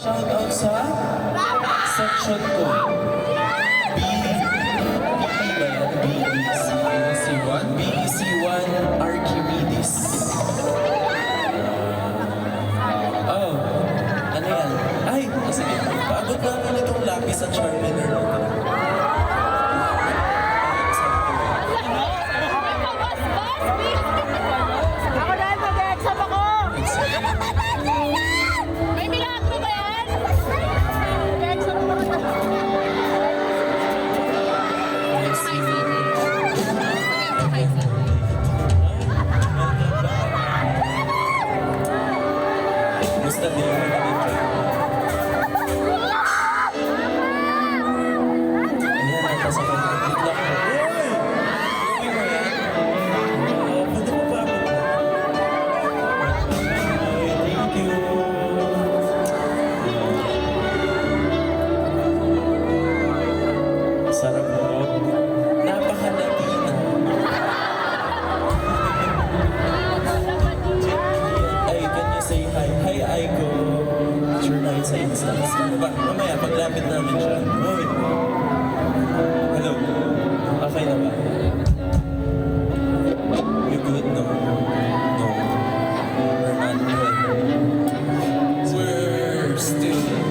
Shoutout sa section ko. BEC1 Archimedes. Oh, ano yan? Ay, sige. Paabot namin itong lapis at sharpener natin. Ako dahil mag-exam ako! May milagro ba yan? Mag-exam ako. Gusto din mo na ito. Ayan, nasa pagkakit lang mo. Uy! Uy mo yan? Pwede mo pa ako. Thank you. Sarap mo. Napaka-Latina. Ay, can you say hi? Hi, Aiko. Sure na yun sa instance. Mamaya, paglapit namin siya. Uy! Hello. Okay na ba? You good? No. No. We're not good.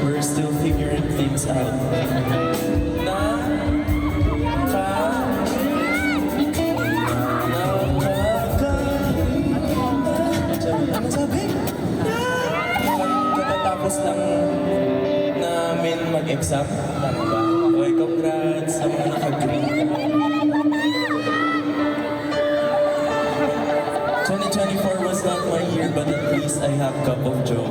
We're still figuring things out. Ano sabi? Katatapos lang namin mag-exam. Tama ba? Okay, congrats sa mga naka-green. 2024 was not my year, but at least I have cup of joe.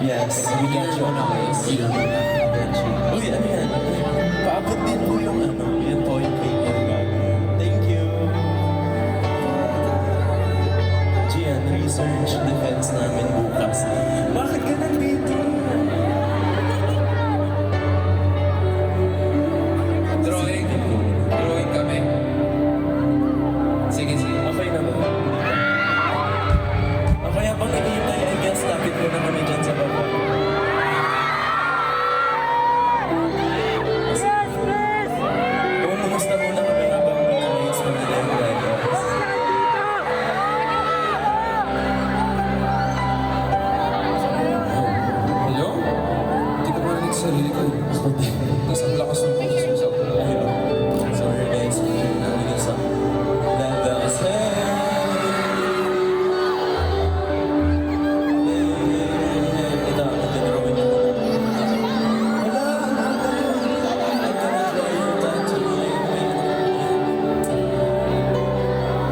Yes, we got you nice. Uy, ano yan? Paabot din po yung ano. Yan po yung paper bag. Thank you. Gian, research defense namin bukas. Bakit ka nandito? Drawing kami. Sige. Okay na ba? Okay, habang naghihintay, I guess lapit ko na kami dyan sa baba. Yes, please! Kumusta muna kami habang minayos na nila yung guys. Hello? Hindi ko marinig sa sarili ko. Ako din.